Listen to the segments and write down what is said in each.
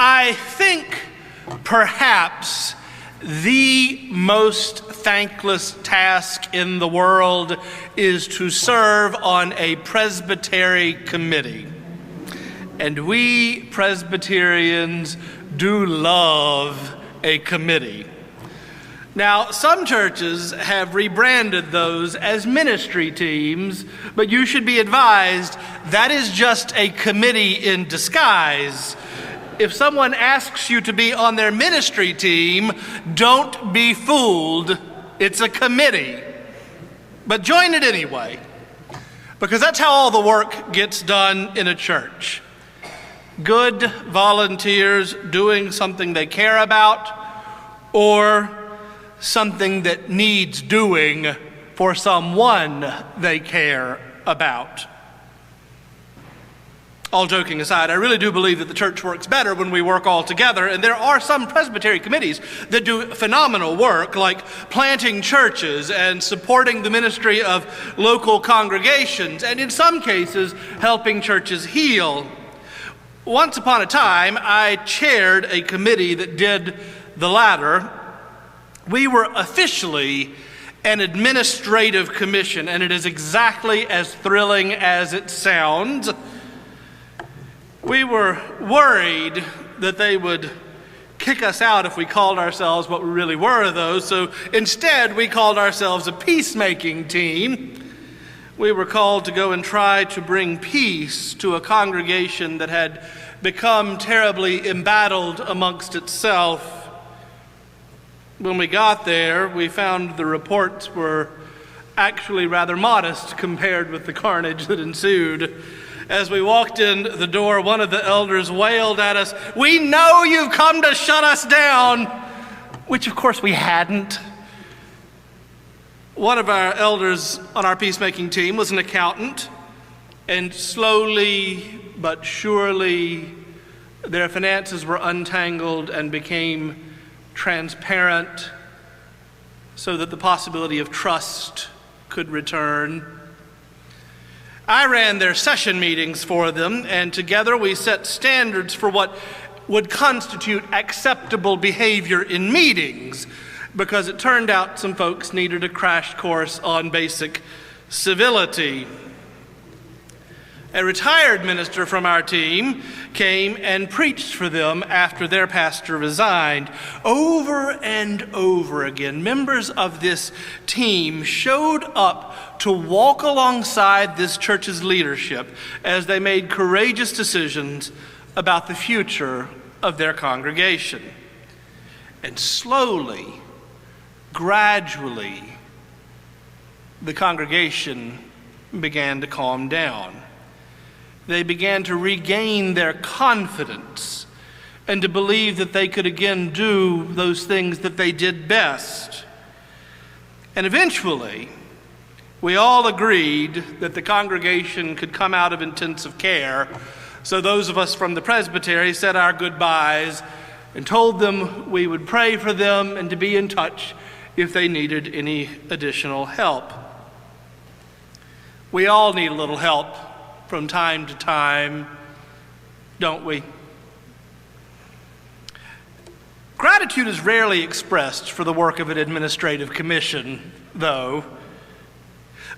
I think perhaps the most thankless task in the world is to serve on a presbytery committee. And we Presbyterians do love a committee. Now, some churches have rebranded those as ministry teams, but you should be advised that is just a committee in disguise. If someone asks you to be on their ministry team, don't be fooled. It's a committee. But join it anyway, because that's how all the work gets done in a church. Good volunteers doing something they care about or something that needs doing for someone they care about. All joking aside, I really do believe that the church works better when we work all together, and there are some presbytery committees that do phenomenal work, like planting churches and supporting the ministry of local congregations, and in some cases, helping churches heal. Once upon a time, I chaired a committee that did the latter. We were officially an administrative commission, and it is exactly as thrilling as it sounds. We were worried that they would kick us out if we called ourselves what we really were, though, so instead we called ourselves a peacemaking team. We were called to go and try to bring peace to a congregation that had become terribly embattled amongst itself. When we got there, we found the reports were actually rather modest compared with the carnage that ensued. As we walked in the door, one of the elders wailed at us, "We know you've come to shut us down," which of course we hadn't. One of our elders on our peacemaking team was an accountant, and slowly but surely their finances were untangled and became transparent so that the possibility of trust could return. I ran their session meetings for them, and together we set standards for what would constitute acceptable behavior in meetings, because it turned out some folks needed a crash course on basic civility. A retired minister from our team came and preached for them after their pastor resigned. Over and over again, members of this team showed up to walk alongside this church's leadership as they made courageous decisions about the future of their congregation. And slowly, gradually, the congregation began to calm down. They began to regain their confidence and to believe that they could again do those things that they did best. And eventually, we all agreed that the congregation could come out of intensive care. So those of us from the presbytery said our goodbyes and told them we would pray for them and to be in touch if they needed any additional help. We all need a little help from time to time, don't we? Gratitude is rarely expressed for the work of an administrative commission, though.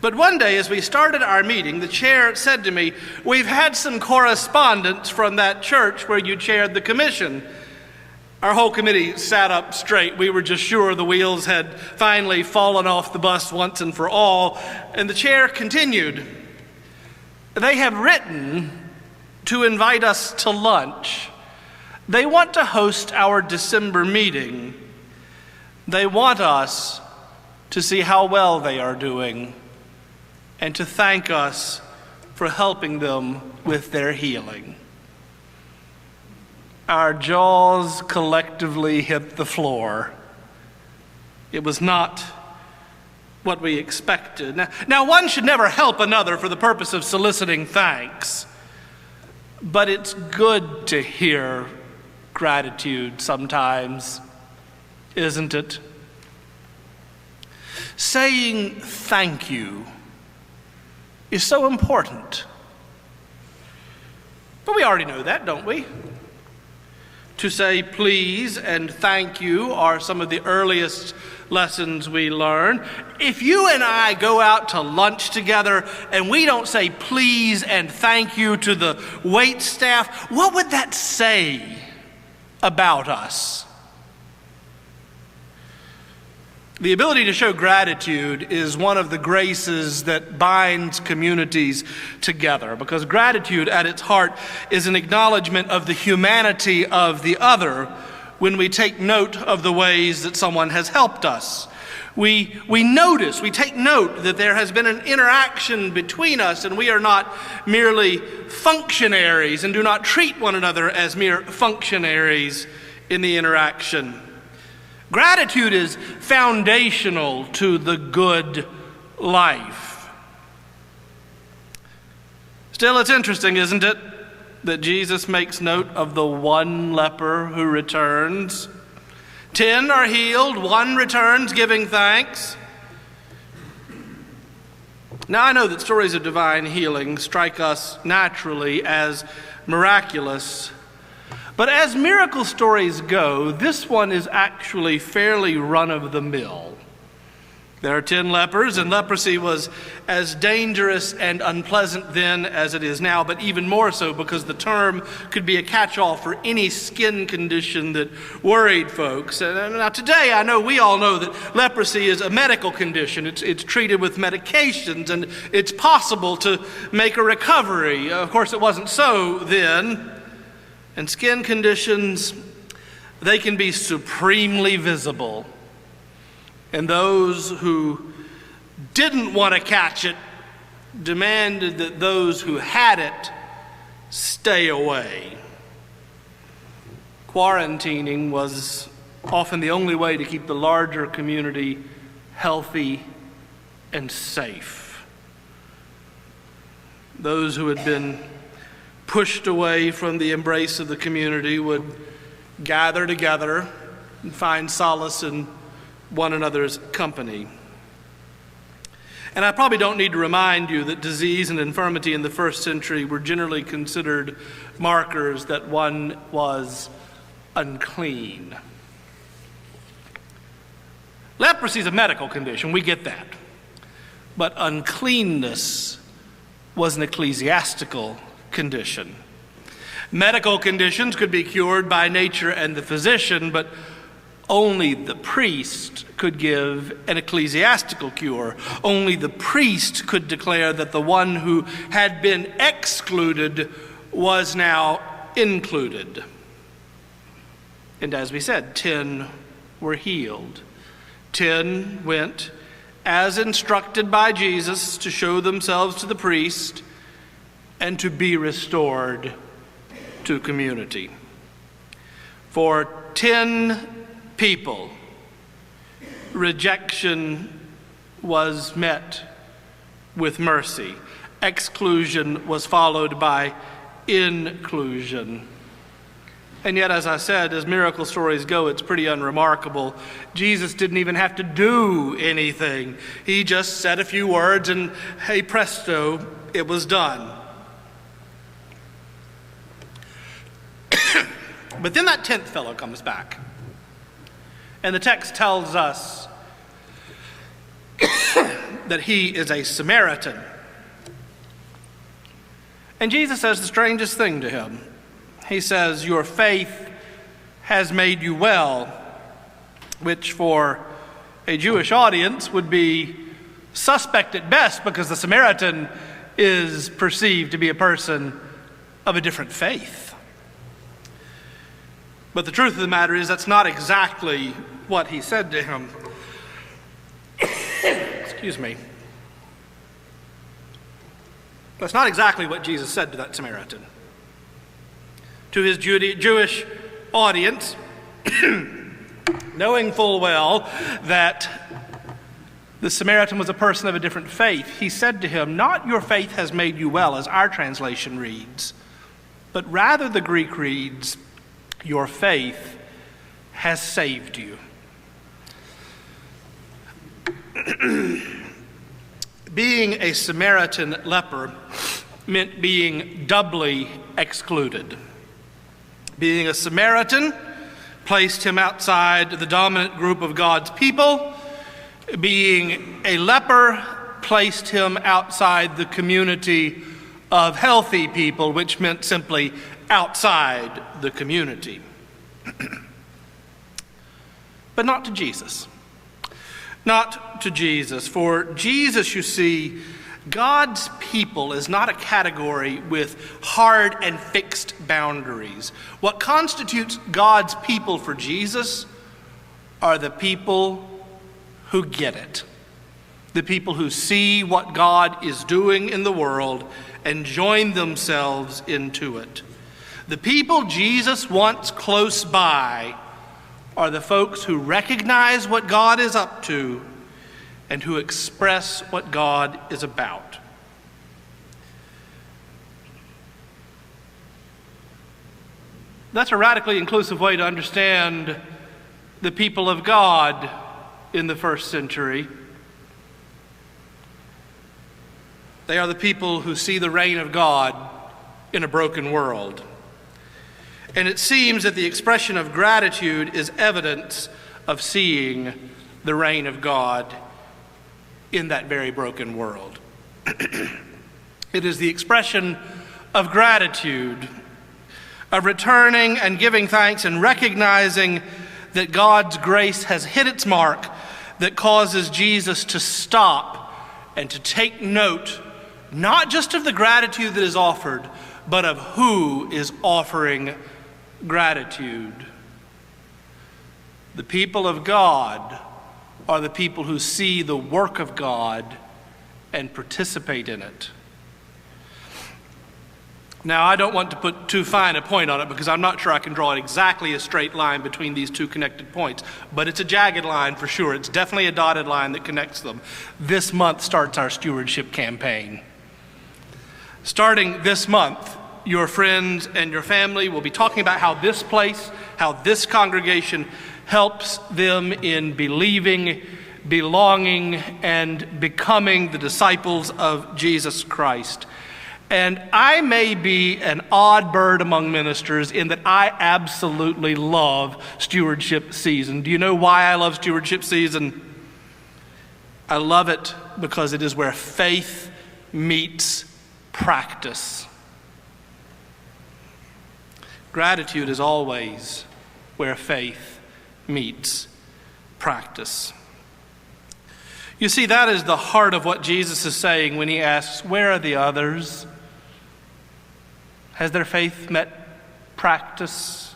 But one day, as we started our meeting, the chair said to me, "We've had some correspondence from that church where you chaired the commission." Our whole committee sat up straight. We were just sure the wheels had finally fallen off the bus once and for all. And the chair continued, "They have written to invite us to lunch. They want to host our December meeting. They want us to see how well they are doing and to thank us for helping them with their healing." Our jaws collectively hit the floor. It was not what we expected. Now, one should never help another for the purpose of soliciting thanks, but it's good to hear gratitude sometimes, isn't it? Saying thank you is so important. But we already know that, don't we? To say please and thank you are some of the earliest lessons we learn. If you and I go out to lunch together and we don't say please and thank you to the wait staff, what would that say about us? The ability to show gratitude is one of the graces that binds communities together, because gratitude at its heart is an acknowledgement of the humanity of the other when we take note of the ways that someone has helped us. We take note that there has been an interaction between us, and we are not merely functionaries and do not treat one another as mere functionaries in the interaction. Gratitude is foundational to the good life. Still, it's interesting, isn't it, that Jesus makes note of the one leper who returns. 10 are healed, 1 returns giving thanks. Now, I know that stories of divine healing strike us naturally as miraculous. But as miracle stories go, this one is actually fairly run-of-the-mill. There are 10 lepers, and leprosy was as dangerous and unpleasant then as it is now, but even more so because the term could be a catch-all for any skin condition that worried folks. And now today, I know we all know that leprosy is a medical condition. It's treated with medications, and it's possible to make a recovery. Of course, it wasn't so then. And skin conditions, they can be supremely visible. And those who didn't want to catch it demanded that those who had it stay away. Quarantining was often the only way to keep the larger community healthy and safe. Those who had been pushed away from the embrace of the community would gather together and find solace in one another's company. And I probably don't need to remind you that disease and infirmity in the first century were generally considered markers that one was unclean. Leprosy is a medical condition, we get that. But uncleanness was an ecclesiastical condition. Medical conditions could be cured by nature and the physician, but only the priest could give an ecclesiastical cure. Only the priest could declare that the one who had been excluded was now included. And as we said, 10 were healed. 10 went as instructed by Jesus to show themselves to the priest and to be restored to community. For 10 people, rejection was met with mercy. Exclusion was followed by inclusion. And yet, as I said, as miracle stories go, it's pretty unremarkable. Jesus didn't even have to do anything. He just said a few words and, hey presto, it was done. But then that 10th fellow comes back. And the text tells us that he is a Samaritan. And Jesus says the strangest thing to him. He says, "Your faith has made you well," which for a Jewish audience would be suspect at best, because the Samaritan is perceived to be a person of a different faith. But the truth of the matter is that's not exactly what he said to him. Excuse me. That's not exactly what Jesus said to that Samaritan. To his Jewish audience, knowing full well that the Samaritan was a person of a different faith, he said to him, "Not your faith has made you well," as our translation reads, but rather the Greek reads, "Your faith has saved you." Being a Samaritan leper meant being doubly excluded. Being a Samaritan placed him outside the dominant group of God's people. Being a leper placed him outside the community of healthy people, which meant simply outside the community. But not to Jesus. Not to Jesus. For Jesus, you see, God's people is not a category with hard and fixed boundaries. What constitutes God's people for Jesus are the people who get it. The people who see what God is doing in the world and join themselves into it. The people Jesus wants close by are the folks who recognize what God is up to and who express what God is about. That's a radically inclusive way to understand the people of God in the first century. They are the people who see the reign of God in a broken world. And it seems that the expression of gratitude is evidence of seeing the reign of God in that very broken world. It is the expression of gratitude, of returning and giving thanks and recognizing that God's grace has hit its mark, that causes Jesus to stop and to take note, not just of the gratitude that is offered, but of who is offering gratitude. The people of God are the people who see the work of God and participate in it. Now, I don't want to put too fine a point on it because I'm not sure I can draw exactly a straight line between these two connected points, but it's a jagged line for sure. It's definitely a dotted line that connects them. This month starts our stewardship campaign. Starting this month, your friends and your family will be talking about how this place, how this congregation helps them in believing, belonging, and becoming the disciples of Jesus Christ. And I may be an odd bird among ministers in that I absolutely love stewardship season. Do you know why I love stewardship season? I love it because it is where faith meets practice. Gratitude is always where faith meets practice. You see, that is the heart of what Jesus is saying when he asks, where are the others? Has their faith met practice?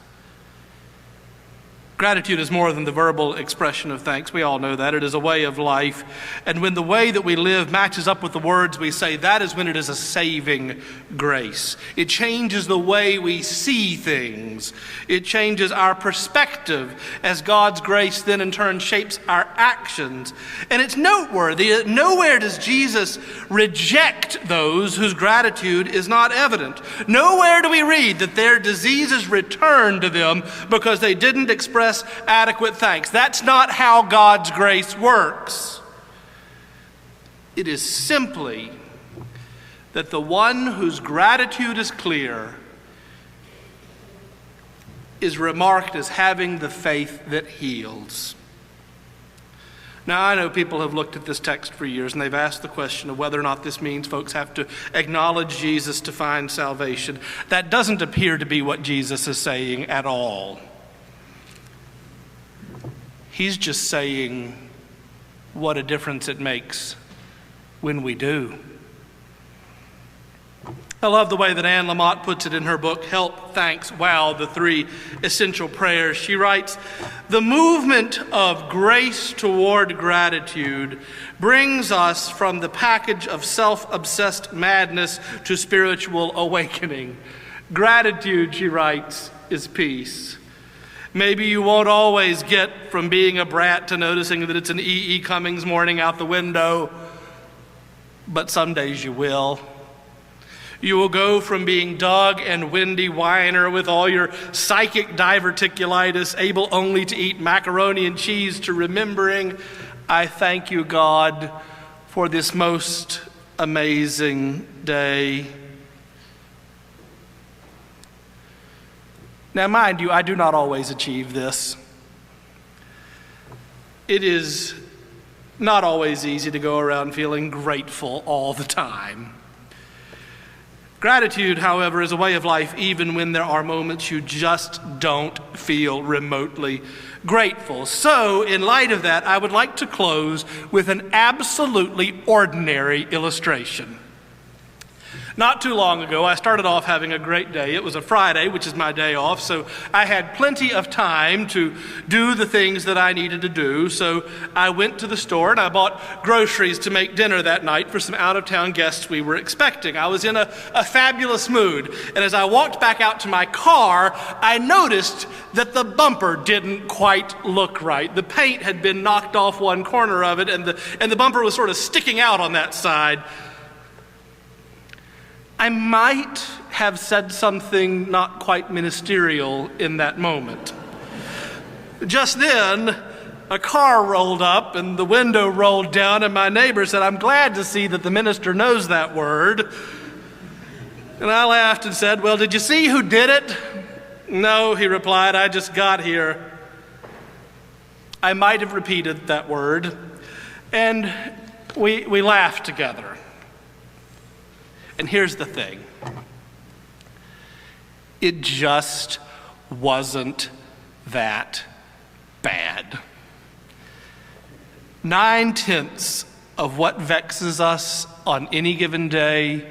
Gratitude is more than the verbal expression of thanks. We all know that. It is a way of life. And when the way that we live matches up with the words we say, that is when it is a saving grace. It changes the way we see things. It changes our perspective as God's grace then in turn shapes our actions. And it's noteworthy that nowhere does Jesus reject those whose gratitude is not evident. Nowhere do we read that their diseases returned to them because they didn't express adequate thanks. That's not how God's grace works. It is simply that the one whose gratitude is clear is remarked as having the faith that heals. Now, I know people have looked at this text for years and they've asked the question of whether or not this means folks have to acknowledge Jesus to find salvation. That doesn't appear to be what Jesus is saying at all. He's just saying what a difference it makes when we do. I love the way that Anne Lamott puts it in her book, Help, Thanks, Wow, the Three Essential Prayers. She writes, the movement of grace toward gratitude brings us from the package of self-obsessed madness to spiritual awakening. Gratitude, she writes, is peace. Maybe you won't always get from being a brat to noticing that it's an E.E. Cummings morning out the window, but some days you will. You will go from being Doug and Wendy Weiner with all your psychic diverticulitis, able only to eat macaroni and cheese, to remembering, I thank you, God, for this most amazing day. Now, mind you, I do not always achieve this. It is not always easy to go around feeling grateful all the time. Gratitude, however, is a way of life even when there are moments you just don't feel remotely grateful. So, in light of that, I would like to close with an absolutely ordinary illustration. Not too long ago, I started off having a great day. It was a Friday, which is my day off, so I had plenty of time to do the things that I needed to do. So I went to the store and I bought groceries to make dinner that night for some out-of-town guests we were expecting. I was in a fabulous mood, and as I walked back out to my car, I noticed that the bumper didn't quite look right. The paint had been knocked off one corner of it, and the bumper was sort of sticking out on that side. I might have said something not quite ministerial in that moment. Just then, a car rolled up and the window rolled down, and my neighbor said, "I'm glad to see that the minister knows that word." And I laughed and said, "Well, did you see who did it?" "No," he replied, "I just got here." I might have repeated that word, and we laughed together. And here's the thing. It just wasn't that bad. 9/10 of what vexes us on any given day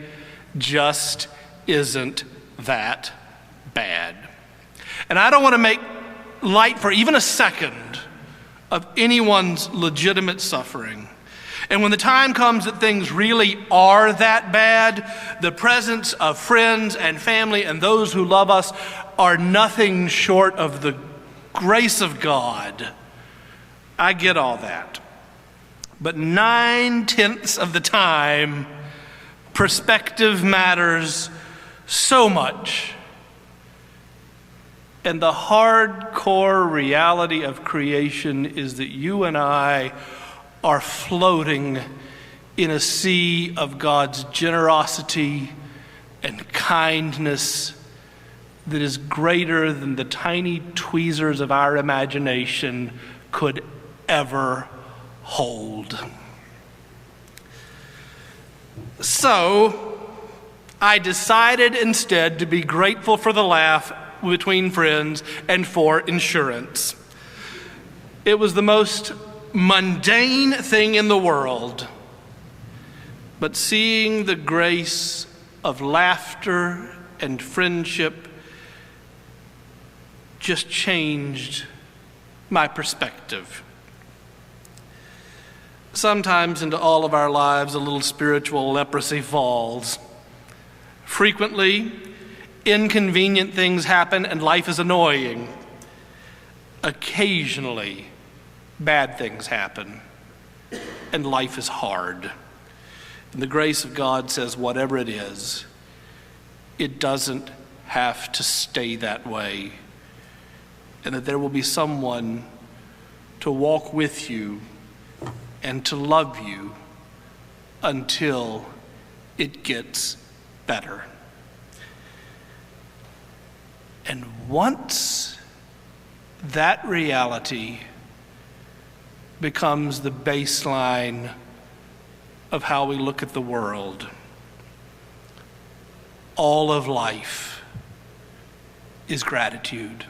just isn't that bad. And I don't want to make light for even a second of anyone's legitimate suffering. And when the time comes that things really are that bad, the presence of friends and family and those who love us are nothing short of the grace of God. I get all that. But 9/10 of the time, perspective matters so much. And the hardcore reality of creation is that you and I are floating in a sea of God's generosity and kindness that is greater than the tiny tweezers of our imagination could ever hold. So, I decided instead to be grateful for the laugh between friends and for insurance. It was the most mundane thing in the world, but seeing the grace of laughter and friendship just changed my perspective. Sometimes into all of our lives a little spiritual leprosy falls. Frequently, inconvenient things happen and life is annoying. Occasionally, bad things happen, and life is hard. And the grace of God says, whatever it is, it doesn't have to stay that way, and that there will be someone to walk with you and to love you until it gets better. And once that reality becomes the baseline of how we look at the world, all of life is gratitude.